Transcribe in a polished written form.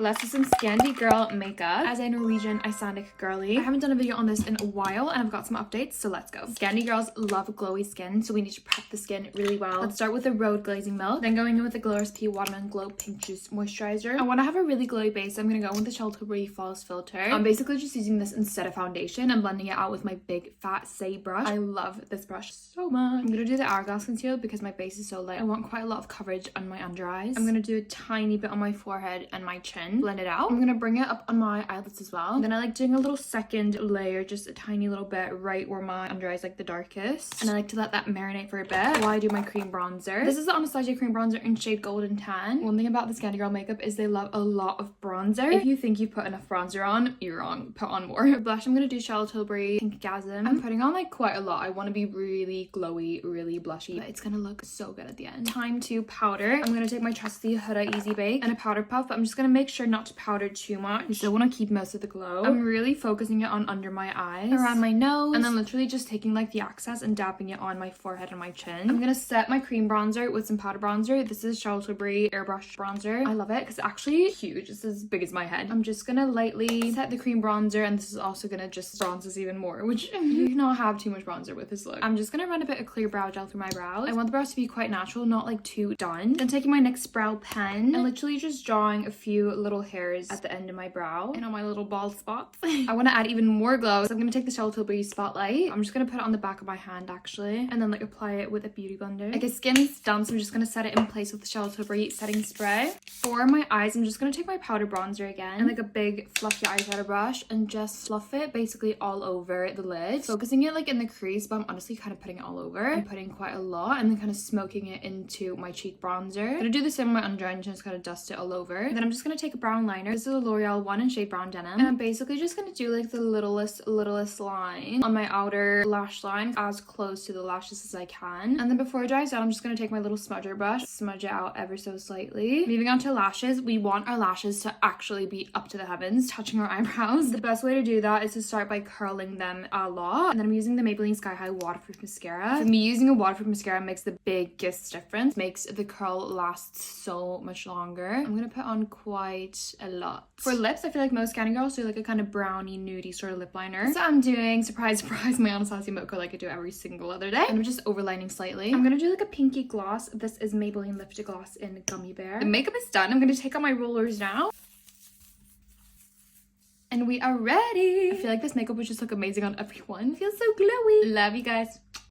Let's do some Scandi girl makeup. As a Norwegian Icelandic girly, I haven't done a video on this in a while and I've got some updates, so let's go. Scandi girls love glowy skin, so we need to prep the skin really well. Let's start with the Road Glazing Milk, then going in with the Glowers P Watermelon Glow Pink Juice Moisturizer. I want to have a really glowy base, so I'm going to go in with the Shelter Falls Filter. I'm basically just using this instead of foundation and blending it out with my big fat Say brush. I love this brush so much. I'm going to do the Hourglass Concealer because my base is so light. I want quite a lot of coverage on my under eyes. I'm going to do a tiny bit on my forehead and my chin. Blend it out. I'm going to bring it up on my eyelids as well. And then I like doing a little second layer, just a tiny little bit right where my under eye is like the darkest. And I like to let that marinate for a bit while I do my cream bronzer. This is the Anastasia cream bronzer in shade Golden Tan. One thing about the Scandi Girl makeup is they love a lot of bronzer. If you think you've put enough bronzer on, you're wrong. Put on more. For blush, I'm going to do Charlotte Tilbury Pink Gasm. I'm putting on like quite a lot. I want to be really glowy, really blushy, but it's going to look so good at the end. Time to powder. I'm going to take my trusty Huda Easy Bake and a powder puff, but I'm just going to make sure not to powder too much. You still want to keep most of the glow. I'm really focusing it on under my eyes, around my nose, and then literally just taking like the excess and dabbing it on my forehead and my chin. I'm going to set my cream bronzer with some powder bronzer. This is Charlotte Tilbury Airbrush Bronzer. I love it because it's actually huge. It's as big as my head. I'm just going to lightly set the cream bronzer, and this is also going to just bronze us even more, which you cannot have too much bronzer with this look. I'm just going to run a bit of clear brow gel through my brows. I want the brows to be quite natural, not like too done. Then taking my NYX brow pen and literally just drawing a few little hairs at the end of my brow and on my little bald spots. I want to add even more glow, so I'm going to take the Charlotte Tilbury Spotlight. I'm just going to put it on the back of my hand actually, and then like apply it with a beauty blender. Okay, skin's done, so I'm just going to set it in place with the Charlotte Tilbury setting spray. For my eyes, I'm just going to take my powder bronzer again and like a big fluffy eyeshadow brush and just fluff it basically all over the lid, focusing it like in the crease, but I'm honestly kind of putting it all over. I'm putting quite a lot and then kind of smoking it into my cheek bronzer. I'm going to do the same with my under eye and just kind of dust it all over. And then I'm just going to take a brown liner. This is a L'Oreal one in shade Brown Denim, and I'm basically just going to do like the littlest line on my outer lash line, as close to the lashes as I can. And then before it dries out, I'm just going to take my little smudger brush, smudge it out ever so slightly. Moving on to lashes, we want our lashes to actually be up to the heavens, touching our eyebrows. The best way to do that is to start by curling them a lot. And then I'm using the Maybelline Sky High Waterproof Mascara. For me, using a waterproof mascara makes the biggest difference, makes the curl last so much longer. I'm going to put on quite a lot. For lips, I feel like most Scandi girls do like a kind of browny, nudie sort of lip liner. So I'm doing, surprise, surprise, my Anastasia Mocha like I do every single other day. And I'm just overlining slightly. I'm going to do like a pinky gloss. This is Maybelline Lipstick Gloss in Gummy Bear. The makeup is done. I'm going to take out my rollers now. And we are ready. I feel like this makeup would just look amazing on everyone. It feels so glowy. Love you guys.